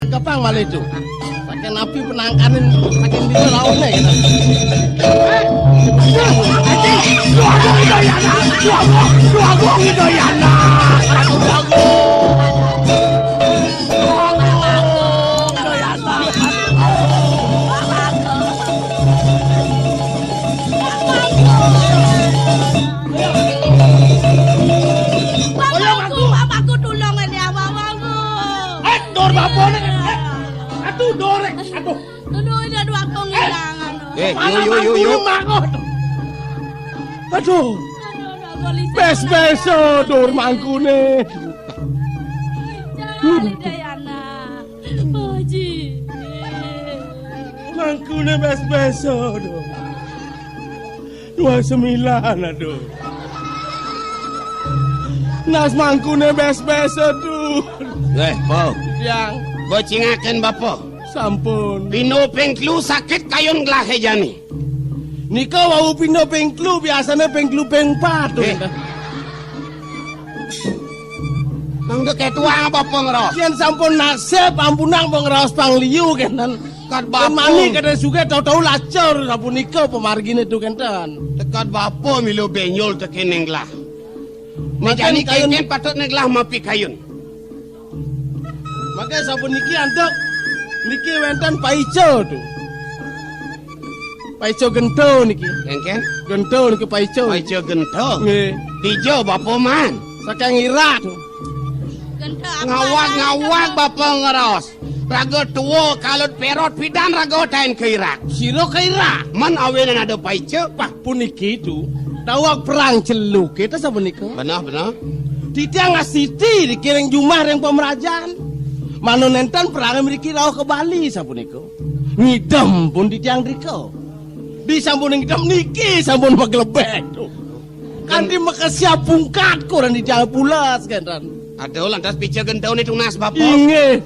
Kepang malah itu. Saking napi penangkanin saking bisa lawannya gitu. Bapakku tolong ini bapakku. Dor bapaknya. Aduh dorek, aduh. Aduh ini aduh aku ngilangan. Yuk. Aduh. Bes-beso dor mangkune. Jangan Dayana. Haji. Mangkune bes-beso dor. 29 aduh. Nas mangkune bes-beso dor. Po. Yang Bocingaken bapo. sampun. Pino pengklu sakit kayon glahe jani. Nika wau pindo pengklu biasanya pengklu pengpat tuh. Nang dek tuang bapo ngeros. Kian sampun nasib ampunang pengraos pangliu kenten. Dekat Dan bapo. mani kada suka tahu-tahu lacur sampun nika pemargine tuh kenten. Dekat bapo milo benyol teken nenglah. Makan Majani kayun. kayon patut nenglah mapi kayun. Makanya sampun niki antuk niki wenten paico tuh. Paico gento niki. Ken? Gento niki paico. Paico gento. Nggih. Dijo bapo man. Saking Irak tuh. Ngawak bapo ngeros. Rago tuwo kalut perot pidan rago tain ke Irak. Siro ke Irak. Man awenan ada paico. Pak pun niki tuh. Tawak perang celuk kita sampun nika. Benar. Titiang ngasiti dikiring jumah yang pemerajaan. Manu nenten perang mriki rawuh ke Bali sapunika. Ngidem pun titiang rika. Di sampun ngidem niki sampun meglebek. Kanthi makasiap pungkat koran titiang pulas kenten. Aduh lantas pica gentau ni tunas bapo. Inggih,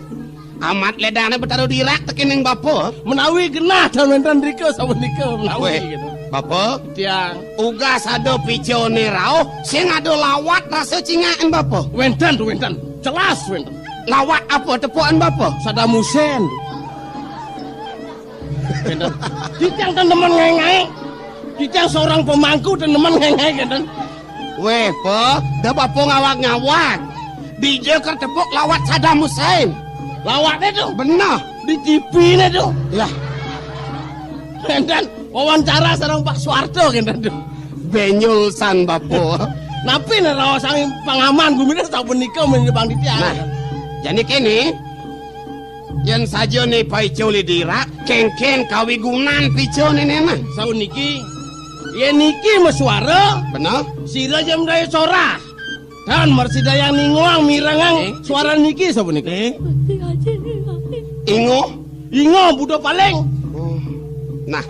Amat ledana bertaruh di Irak tekin yang bapo. menawi genah dan nenten rika sapunika menawi Weh, gitu. bapo. Titiang Ugas ada pica ni rao. Sing ada lawat rasa cingaan bapo. wenten tuh wenten. Jelas wenten. Lawat apa tepuan bapo? Saddam Hussein. Titiang teman ngengai. Titiang seorang pemangku dan teman ngengai kan. Weh po, dah bapo ngawak-ngawak. Dijo tepuk lawat Saddam Hussein. Lawatnya tuh Benar. di TV nya tuh. Lah, Dan wawancara sareng Pak Soeharto kan tuh. benyul san bapo. Napi nih rawas angin pangaman gumina sampun nikah menyebang titiang. Nah, jadi kini yang saja nih paico di Irak, kengken kawigunan pico nih nena. Saun niki, ya niki mesuara, Benar? sira jam daya corah. Dan mersidayang ningoang mirangang suara niki sampun niki. Ingo. Ingo budak paling. Nah,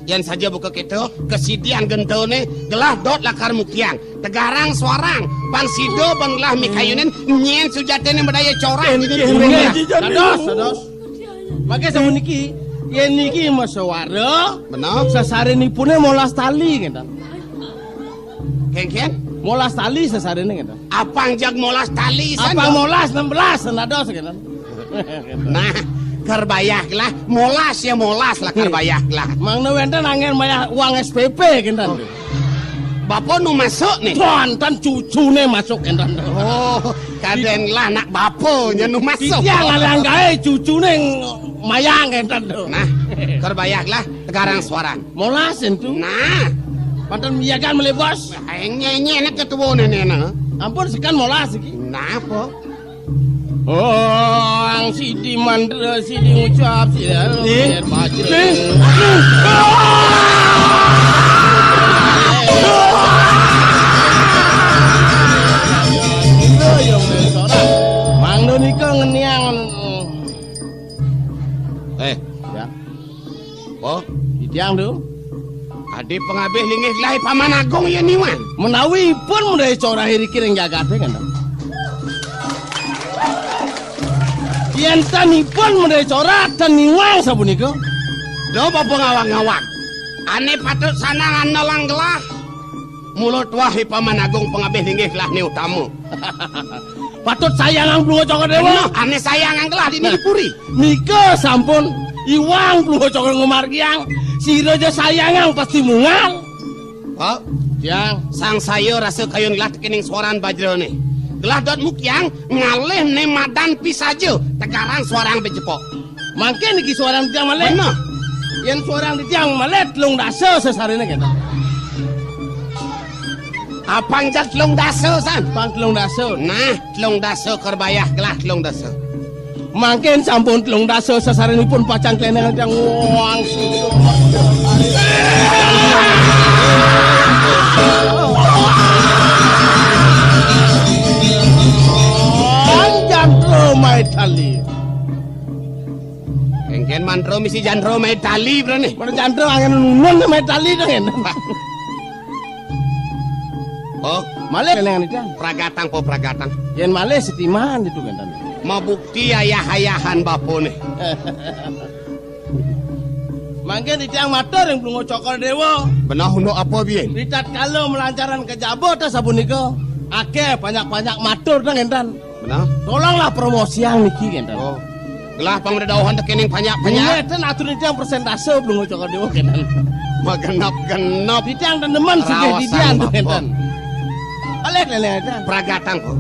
yang saja buka kita kesidian gentone gelah dot lakar mukian tegarang suarang pansido banglah mikayunin nyen sujatene berdaya corang Sados. Makanya sampun niki, ya niki mesuara. Benar? Sasarenipune molas tali kan. Kengken Molas tali sasarene kan. apang jag molas tali san Apa molas 16 nados kan. nah kerbayak lah molas ya molas lah kerbayak lah Mang wenten angin maya uang SPP kan. bapo nu masuk nih Wonten cucune masuk kan. oh kaden lah nak bapo nya nu masuk Iya ngalang gawe cucune mayang kan. nah kerbayak lah tegarang suarang Molas entu. nah Panten miyagan mele bos. nyenye nak ketua nena Ampun sekan molas iki. nah po Oh, ang sidi mandra sidi ngucap sidi biar maju. Mang nika ngeniang. Ya, po ditiang tuh. adi pengabeh lingih lahi paman agung ya niwan Menawi pun mulai corah hiri kiring jagate kan. Yen tanipun mulai corah dan niwang sapunika. do bapo ngawak-ngawak ane patut sanangan nolang gelah mulut wahi paman agung pengabeh lingih lah ni utamu patut sayangang Blungo Cokro Dewa. Bener, ane sayangan gelah di dipuri. Nika sampun iwang Blungo Cokro Ngumargiang. Sira aja sayangang pasti mungal. Oh, Tiang, sang sayo rasa kayun gelah tekening suaran bajro nih. Gelah dot mukyang ngalih ne madan pisajo tegarang suarang bejepok. mangke niki suarang tiang malet. Bener. Yen suarang di tiang malet lung dasa sesarene kita. Apang jak telung daso san. Pang telung dasa. Nah, telung daso kerbayah gelah telung daso. Mangke sampun telung dasa sasarenipun pacang klenengan tiang wang susu. Jantro mai tali. Engken mantro misi jantro mai tali bro nih. Mana jantro angen nunun mai tali dong. Oh, Male klenengan itu. pragatang po pragatang. Yen male setiman itu kan. Mau bukti ayah-ayahan bapo nih. Mangke di tiang matur yang Blungo Cokro Dewa. Benar huno apa bien? Ritat kalau melancaran ke Jabo ta sabuniko. Akeh banyak-banyak matur dong entan. Benar? Tolonglah promosi yang niki entan. Oh. Gelah pangredauhan tekening banyak-banyak. Entan atur di tiang persentase Blungo Cokro Dewa entan. Magenap-genap Di tiang teman sugih di tiang tuh entan. Oleh lele entan. pragatang po.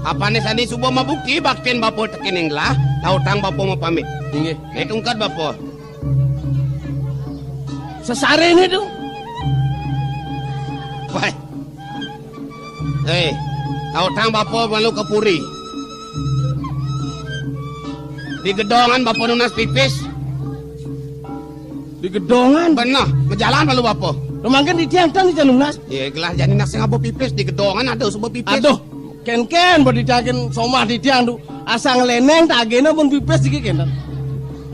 Apa nih sandi subuh mau bukti baktin bapo tekening gelah. Lautang bapo mau pamit. Inggih. Hitungkat bapo. Sesare ini tuh. Baik. Lautang bapo malu ke puri. Di gedongan bapo nunas pipis. Di gedongan. Benar, berjalan malu bapo. Mangke di tiang tan di Janungnas. Ya gelah jadi nasi ngabo pipis di gedongan ada sebuah pipis. Aduh, ken-ken bodi dagen somah di tiang tuh. Asal ngeleneng tagena pun pipis iki kentan.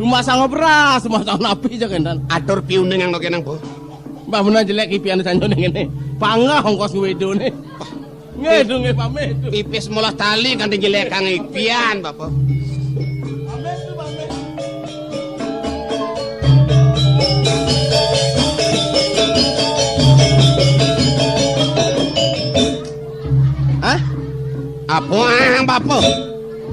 Rumah sang beras, rumah sang napi aja kentan. Atur piuneng yang nokenang po. Mbah bener jelek ipian sanjone ngene. Pangah ongkos ngwedone. Ngedu nge pamit. Pipis mulah tali kan dijelekang ipian bapo. Pamit tuh pamit. Hah? Apa ang bapo?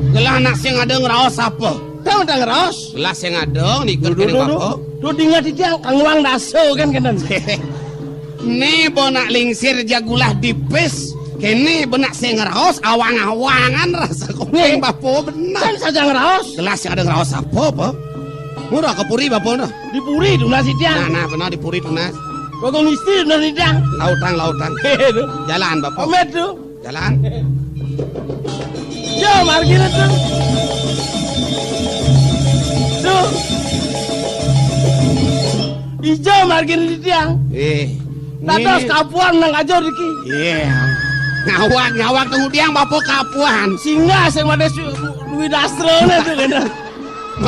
Gelah nak sing ada ngeraos apa? Tahu tak ngeros? Gelah sing ada nikut kene bapo. Tuh dingat di tiang kang wang daso kan kentan. Nih bonak lingsir jagulah dipis. Kene benak sing ngeraos awang-awangan rasa kopeng bapo benar. Kan saja ngeros. Gelas yang ada ngeraos apa apa? Murah ke puri bapo nah. Dipuri tuh nasi tiang. Nah benar di puri tunas. Kokong istri tuh di tiang. Lautan. Hehehe. Jalan bapo. Pamit tuh. Jalan. Yo, margina tuh. Tuh. Ijo margina di tiang. Tatos kapuan nang ajor iki. Ngawak tunggu tiang bapo kapuan. Singa sing made duwi dastrone tuh kan.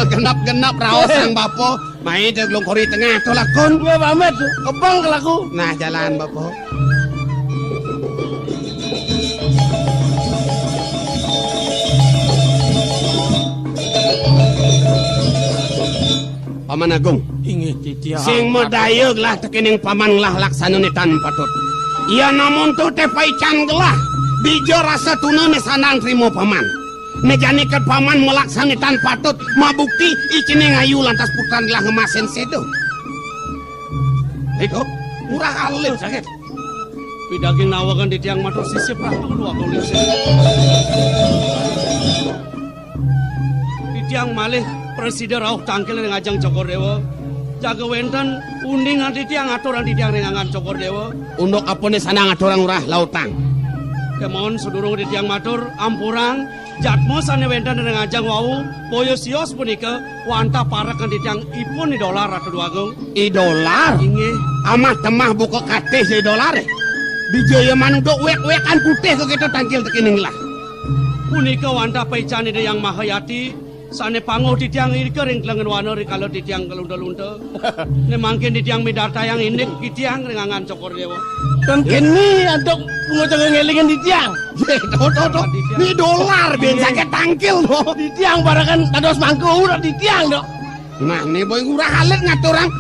Genap-genap raos sang bapo. Main di longkori tengah tuh lakon. Gue pamit tuh. Kebang ke laku. Nah jalan bapo. Paman Agung. Inggih di tiang. Sing medayeg lah tekening paman lah laksana ni tan patut. Ia namun tu teh paican gelah. Dijo rasa tuna ne sanang trimo paman. Nejani ke paman melaksani tan patut. Mabukti icine ngayu lantas putran gelah ngemasen sedo. Itu murah alim sakit. Pidaging nawakan di tiang matur sisip ratu dua kulis. Di tiang malih presiden rauh tangkil dengan ajang Cokordewa. Jaga wentan unding di tiang aturan di tiang rengangan Cokordewa. Undok apa ni sanang aturang urah lautang. Kemon sedurung di tiang matur ampurang jatmo sane wentan dengan ajang wau boyo sios punika wanta parakan di tiang ipun di dolar atau dua agung. $1. Inge Amah temah buka kateh $1. Dijaya manudok wek-wekan putih ke kita tangkil tekening lah. punika wanta paicani de yang mahayati sane pango di tiang ini kering kelengen wanori kalau di tiang kelunta-lunta. Ne mangkin di tiang midata yang ini di tiang rengangan Cokordewa. Dan kini untuk ngocok ngelingin di tiang. Tuh. Ini $1 biasa ke tangkil tuh. Di tiang barakan tados mangku udah di tiang dok. Nah, nih boy ngurah halit ngaturang.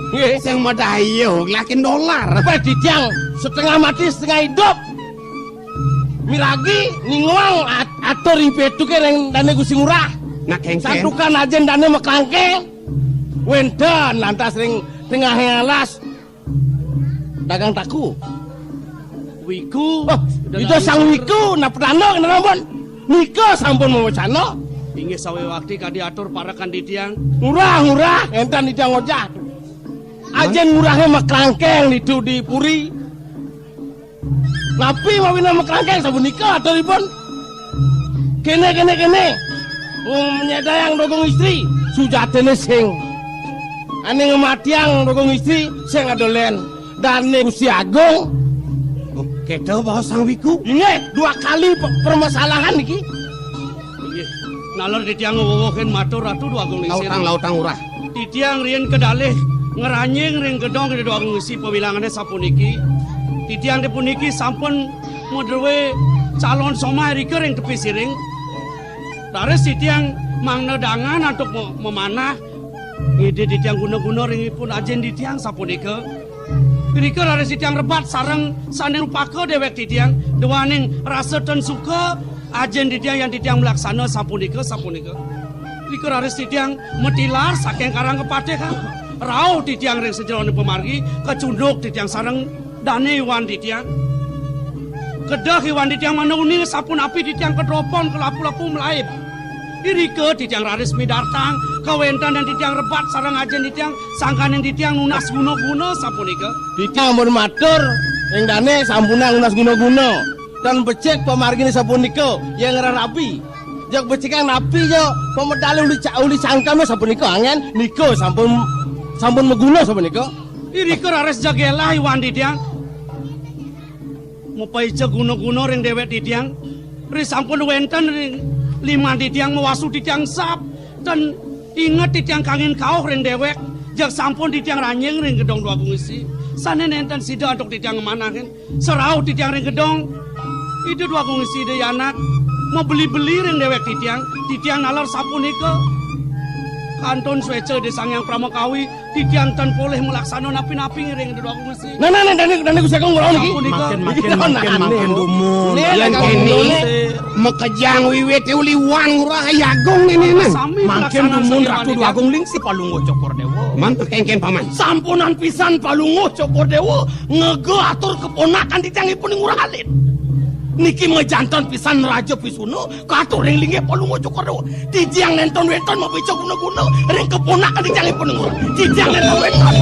Yang madayo, lakin $1. Apa di tiang setengah mati setengah hidup. Miragi ninguang atur ipetu ke reng dane Gusti Ngurah. Nah kengken. Santukan ajen dane meklangke. Wendan lantas ring tengah alas. Dagang taku. Wiku. Oh, itu sang Wiku na pedano kenapa? Nika sampun mawacana. Inggih sawe waktu kadiatur para kanditiang. Ngurah entan ditiang ojah. Ajen ngurahnya meklangkeng itu di puri. Napi mawina meklangkeng sabun nikah atau ribon. Kene. Menyedayang dogong istri. Sujatene sing. Ane ngematiang dogong istri sing adolen. Dane Gusti Agung. Keto bawa sang Wiku. Ingat 2 kali permasalahan niki. Inggih. Nalor ditiang ngowohen matur ratu dua agung lisir. Lautang Ngurah. Titiang rien kedalih ngeranying ring gedong ke dua agung ngisi pewilangannya sapuniki. Titiang dipuniki sampun mudrewe calon somai rike ring tepi siring. Taris titiang mangnedangan untuk memanah. Ide titiang guna-guna ringipun ajen titiang sapunika. Rike taris titiang rebat sareng sanen upaka dewek titiang. Dewaning rasa dan suka ajen titiang yang titiang melaksana sapunika. Rike taris titiang metilar saking karang kepate kan. Rau titiang ring sejerone pemargi kecunduk titiang sareng dane iwan titiang. Kedah iwan titiang manuni sapun api titiang kedropon kelapu-lapu melaip. Irike titiang raris midartang kawentan dan titiang rebat sareng ajen titiang sangkanen titiang nunas guna-guna sapunika. Titiang mun matur ing dane sampuna nunas guna-guna. Dan becek pemargine sapunika yang ngerapi. Jak becekang napi yo pemedale uli sangkame sapunika angen nika sampun meguna sapunika. Irike raris jagelah iwan titiang. Mupai ce guna-guna ring dewek titiang. Ri sampun wenten ring 5 titiang mewasu titiang sap dan inget titiang kangen kau ring dewek jak sampun titiang ranyeng ring gedong dua gungisi sanen enten sida untuk titiang ngemanahin serau titiang ring gedong itu dua gungisi de anak mau beli-beli ring dewek titiang nalar sapunika kanton swece de sangyang pramokawi titiang tan boleh melaksana napi-napi ring dua gungisi Nah dane Gusti Agung ngurau niki. Makin dumun. Yang kini mekejang wiwit uli wan Ngurah Agung ini. Makin Dumun Ratu Dua Agung lingsi Palungguh Cokordewo. Mantep kengken paman. Sampunan pisan Palungguh Cokordewo ngege atur keponakan titiangipun Ngurah Alit. Niki mejantan pisan Raja Pisuno katur ring linge Palungguh Cokordewo. Titiang nenton-wenton mabica guna-guna ring keponakan titiangipun Ngurah. Titiang nenton-wenton.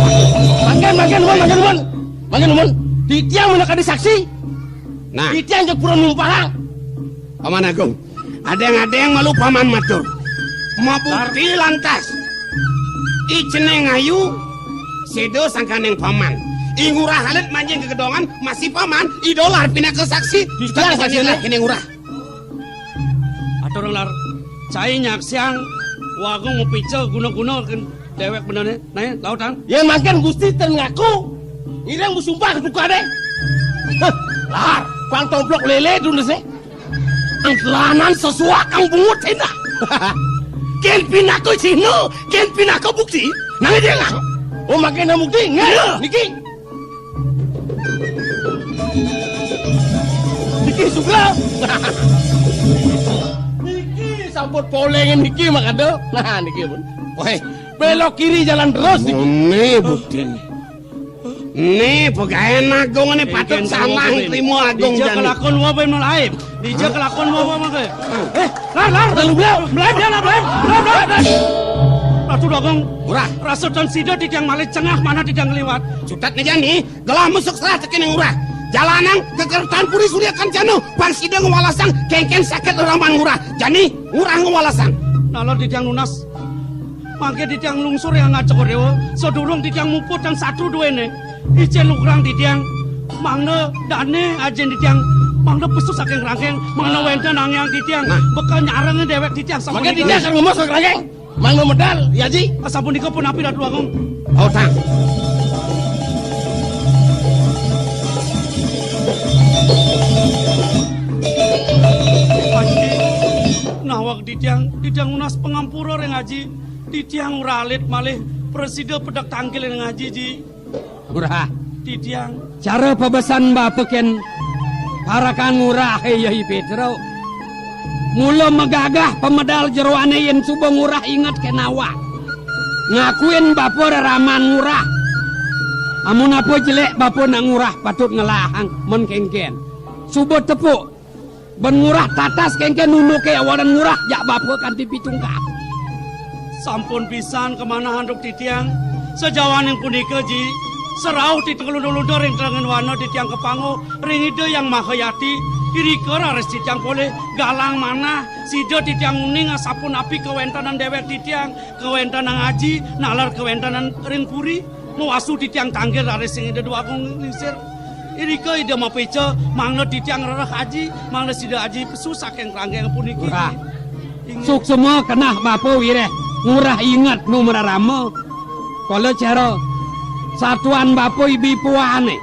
Makin numun. Titiang menakadi saksi. Nah, Titiang jeung pura numpang. Paman Agung, ada yang malu paman matur. Mau bukti lantas. Iceneng ayu, sedo sangkaneng paman. Ngurah Alit manjing ke gedongan, masih paman, idolar pindah ke saksi. Titiang saksi lah kene Ngurah. atur lar cai nyaksiang wagung ngopice guna-guna dewek benernya nah lautan yang makan Gusti ten ngaku. Ireng musumpah kebuka deh. Lar, pang tomplok lele dulu sih. Angklanan sesuak kang bungut cina. Ken pinako cino, ken pinako bukti. Nang dia nggak? Oh makin nang bukti nggak? Niki suka. Niki sambut polengin Niki makado. Nah Niki pun. Woi, Belok kiri jalan terus Niki. ini bukti nih. Nih, pegawai Agung ini patut salah terima Agung Dija jani. kelakon apa yang melaib? Dija kelakon apa maka? Lar, terlalu beliau. Melaib dia lah, melaib. Ratu Dogong, Ngurah, rasa dan sida tidak malih cengah mana tidak ngeliwat. cutat nih jani, gelah musuk serah tekin Ngurah. Jalanang kekertan puri surya kancano, bang sida ngewalasang, kengken sakit orang bang Ngurah. Jani, Ngurah ngewalasang. Nalor tidak lunas. Mangke titiang lungsur yang ngacok dewa, sedurung titiang muput dan satu dua ini. Ijen lukrang titiang, mangna dane ajen titiang, mangna pesu saking rangkeng, mangna wenda nangyang titiang, bekal nyarangnya dewek titiang sama Makanya tidak akan ngomong sok rangkeng. Mangga medal, ya Ji. Asapun dika pun api Ratu Agung. Oh tang. Haji, nawak titiang unas pengampura yang ngaji, titiang ralit malih presiden pedak tangkil yang ngaji ji. Ngurah, Titiang, cara pabesan bapeken para kang ngurah yai Petro. Mula megagah pemedal jeroane yen subuh ngurah inget kenawa. Ngakuin bapo raman ngurah. Amun apa jelek bapo nak ngurah patut ngelahang men kengken. Subuh tepuk ben ngurah tatas kengken nunuke awaran ngurah jak bapo kanti pitungkap. Sampun pisan kemana handuk titiang sejawaning punika ji. Serau titiang-lundur ring terangan wana titiang kepango ring ide yang mahayati. Irika rares titiang boleh galang mana sida titiang uning asapun api kewentanan dewek titiang kewentanan ngaji nalar kewentanan ring puri nuasu titiang tanggir rares sing ide dua kong lisir irika ide mapeca mangna titiang rarah haji mangna sida haji susah yang ranggeng puniki suk semua kenah bapo wireh ngurah ingat nu merarama kalau cara satuan bapo ibi puane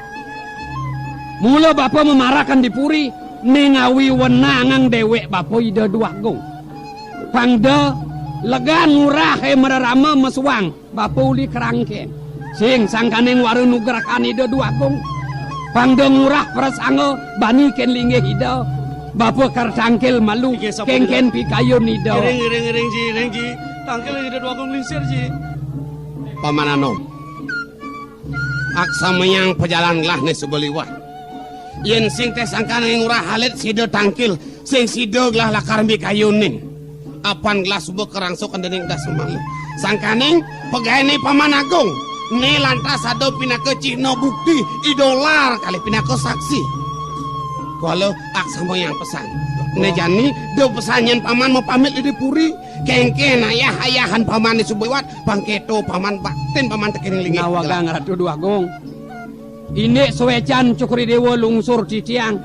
mula bapo memarahkan di puri nengawi wenangang dewek bapo ida dua gong pangda legan ngurah merarama meswang bapo uli kerangkeng sing sangkaneng waru nugrakan ida dua gong pangda ngurah prasanga bani ken linge ida bapo kartangkel malu kengken pikayun ida iring ji tangkel ida dua gong lingsir ji Paman Anom aksa menyang pejalan lah ne sebeliwah yen sing teh sangkan ngurah halit sida tangkil sing sida gelah lakar mikayunin apan gelah subuh kerangsokan dening das semalu sangkaning pegaene Paman Agung ne lantas ado pinake cino bukti idolar kali pinake saksi kalau aksa moyang pesan ne jani do pesanyen paman mau pamit di puri kengken ayahan paman di subuhwat bangketo paman batin paman tekiring lingi nawagang ratu dua gong ini suwecan cukuri dewa lungsur titiang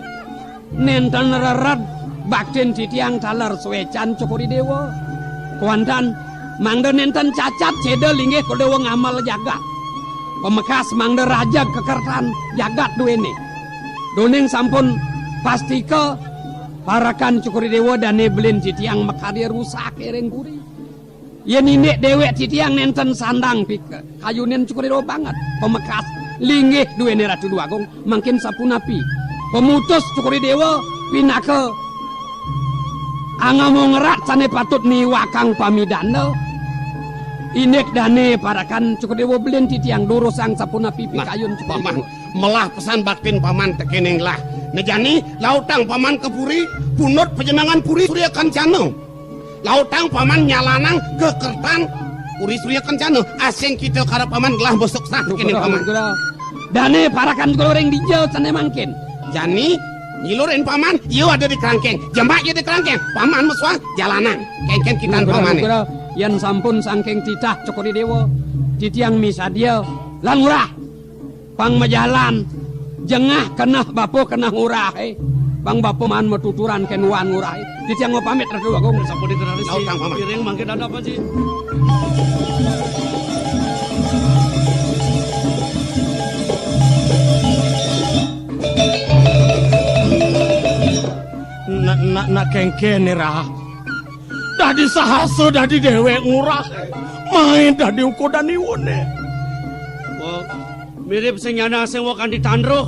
nenten rerat baktin titiang talar suwecan cukuri dewa kuantan mangda nenten cacat cedel linggih ko dewa ngamal jagat pemekas mangda raja kekertan jagat duene doning sampun pastika parakan cukuri dewa dan nebelin titiang makadi rusak ereng kuri yen indek dewek titiang nenten sandang pika kayunen cukuri dewa banget pemekas linggih duwe ratu dua gong makin sapunapi pemutus cukuri dewa pinake anga mau ngerat sane patut ni wakang pamidana inek dane parakan cukuri dewa belin titiang doro sang sapunapi pikayun cukuri paman melah pesan baktin paman tekening lah nejani lautang paman ke puri punut pejenangan puri surya kancana lautang paman nyalanang ke kertan puri surya kancana asing kita kara paman gelah bosok sah tekening paman dane parakan goreng dijauh sana mangkin jani nyilurin paman iyo ada di kerangkeng jembak iya di kerangkeng paman meswah jalanan kengken kitan paman yan sampun sangking titah cokori dewa titiang misadia lan ngurah pang majalan jengah kenah bapo kenah ngurah bang bapo man metuturan kenuan ngurah titiang mau pamit ratu agung sampun diterari si lautang paman piring mangkin ada apa sih nak kengken ra dadi sahaso dadi dewek ngurah main dadi uko dan iwone mirip sing nyana sing wakan ditandruh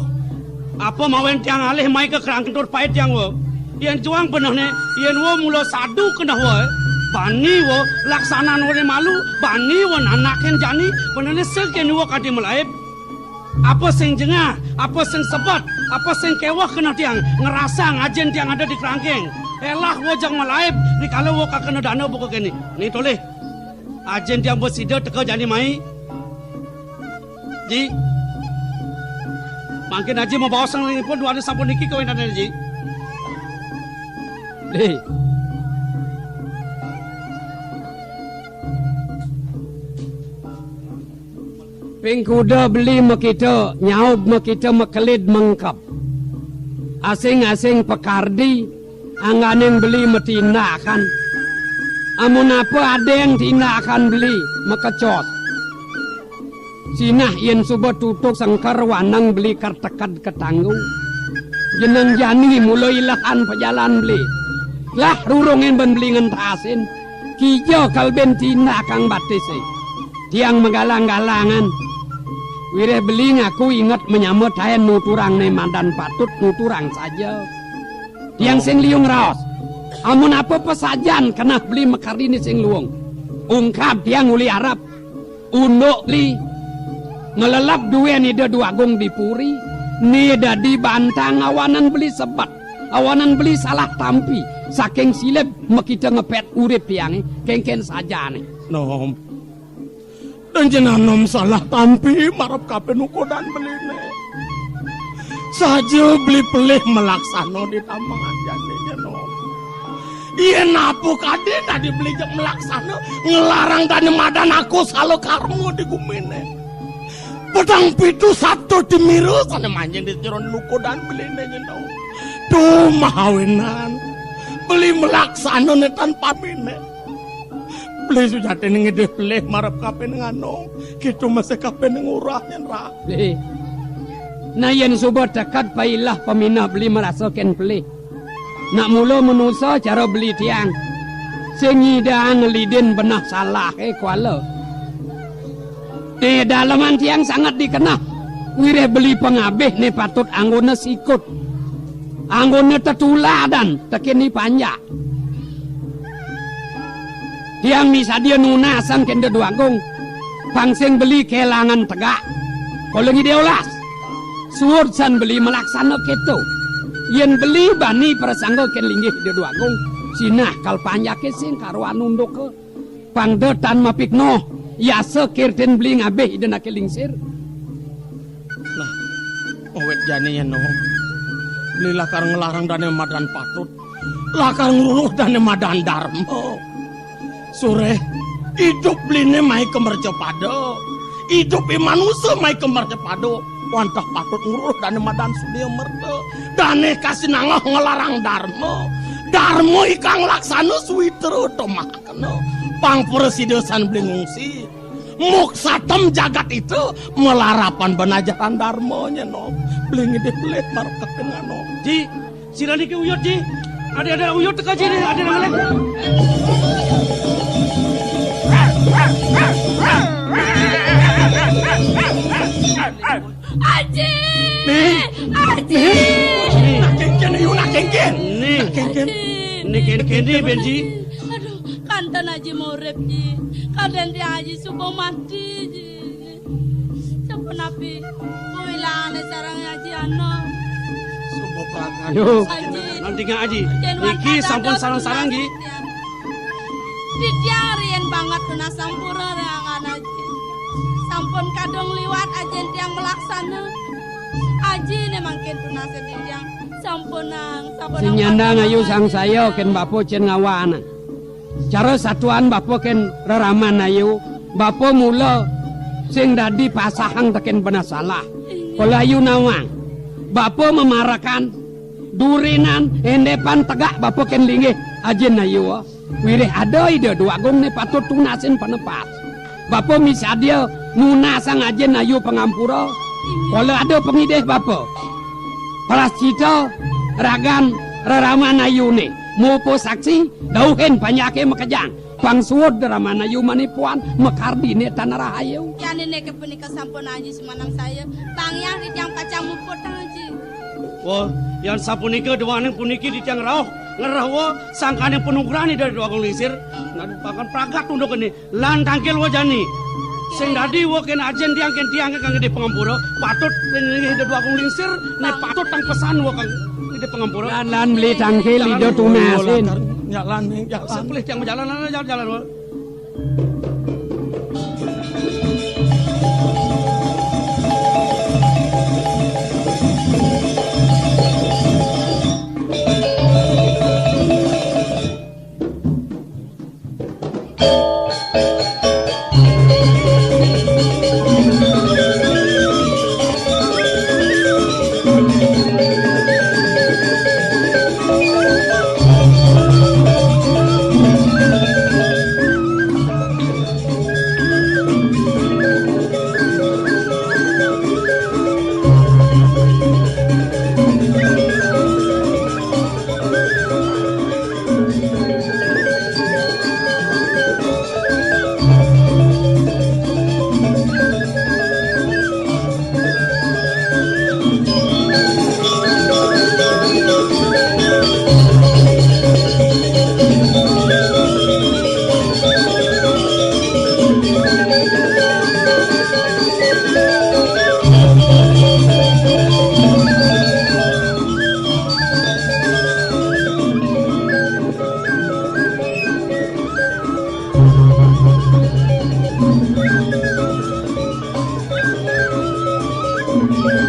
apa mawen tiang alih mai ke kerangkentur pait tiang wo yen juang bener ne yen wo mula sadu kenah wo bani wo laksanaan wo malu bani wo nanaken jani bener ne segen wo kadi melaib apa sing jengah, apa sing sebat, apa sing kewah kena tiang ngerasa ngajen tiang ada di kerangkeng elah wajang malaib ni kalau wo kena dana buku kini ni toleh ajen tiang buat sida teka jani mai ji makin aji mau bawa sang lagi pun dua ada sampun niki kau yang ada ji deh pengkuda beli makita nyaub makita makelid mengkap asing-asing pekardi angganeng beli metinakan amun apa ada yang tinakan beli makecot sinah yen suba tutuk sangkar wanang beli kartekad ketanggung jeneng jani mulai ilahan pejalan beli lah rurungin ben beli ngentasin kijo kalben tina kang batise tiang megalang-galangan wireh beli ngaku ingat menyambut hayan nuturang ne mandan patut nuturang saja tiang sing liung raos Amun apa pesajan kena beli mekardini sing luwung. Ungkap tiang uli Arab. Unduk beli ngelelap duwe nida dua gong dipuri. Nida di bantang awanan beli sebat. Awanan beli salah tampi. Saking silep makita ngepet urip tiang kengken saja nih. Nom. Dan jenengan nom salah tampi marap kape nukodan beli nih. Saja beli pelih melaksano di tambangan jadinya nom. Iya napu kade tadi beli jek melaksana ngelarang tani madan aku salo karmu di gumine. Pedang pitu satu dimiru sana manjing di jeron nukodan beli nih nom. Tuh mahawinan beli melaksana nih tanpa mine. Beli sujate nih ngede pelih marap kape nengano. Gitu masih kape nengurahnya rah. Beli. Nah yang subuh dekat pailah peminah beli merasakan beli. Nak mula menusa cara beli tiang. Sengida ngelidin benah salah kuala. Di dalaman tiang sangat dikenal. Wireh beli pengabih ne patut anggone sikut. Anggone tetuladan tekini panjang. Tiang misa dia nunasang kende dua gong. Pangseng beli kelangan tegak. Kalau ngide olas. Suursan beli melaksana keto. Yen beli bani prasangga ken linggih de dua gong. Sinah kal panjake sing karuan nunduk ke. Pangdetan mapikno. Yasa kirten beli ngabeh ide nak lingsir. Nah, awet jane ya no. Beli lakar ngelarang dane madan patut. Lakar nguluh dane madan darmo. Sore hidup beli ne mai kemercepado. Hidup manusia mai kemercepado. Wantah patut nguruh dane madan sudia merde. Dane kasih nangah ngelarang darmo. Darmo ikang laksana suwitero tomakno. Pang presidesan beli ngungsi. Muksatem jagat itu melarapan benajaran darmonya no. Beli ngide belit marap kekengan no. Ji, sirani ke uyut ji. Ada uyut teka ji, ada ngalek. Aji! Nih. Aji! Nak kengken yuk nak kengken. Nih, nih kene benji. Aduh, kanten Aji morep ji. Kadang dia Aji subuh mati ji. Siapa napi? Kuilangan sarang Aji anak. Subuh perakan. Yo. Aji. Nanti nggak aji. Niki sampun sarang-sarang ji. Didiarian banget tuna sampura dengan Aji. Sampun kadang liwat ajen tiang melaksana. Aji ne mangkin tuna sediang. Sampunang. Sinyandang ayu sang sayo ken bapo cen ngawana. Cara satuan bapo ken reraman ayu. Bapo mula sing dadi pasahang teken benar salah. Kalau ayu nawang. Bapo memarakan. Durinan endepan tegak bapo ken linggih. Ajen ayu. Wirih ada ide dua gong ne patut tunasin panepas. Bapo misa dia nunasang ajen ayu pengampura. Kalau ada pengideh bapo. Prascita ragan reraman ayu ne. Mupo saksi dauhen panyake makajang. Pangsuod reraman ayu manipuan mekardi ne tanah rahayu. Ya nenek kepenika sampun Aji semanang saya. Bang yang di tiang kacang muput Aji. Wah, yang sapunika dewaneng puniki di tiang rauh. Ngerahwa sangkane penugrani dari dua gong lisir. Nadu pakan pragat unduk ini. Lan tangkil wajani. Sing dadi wo ken ajen tiang kang di pengampura. Patut ini dua gong lisir. Ne patut tang pesan wo kang di pengampura. Lan beli tangkil ide tunasin. Jalan nih, jalan. Sepelih tiang jalan wo.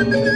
Thank you.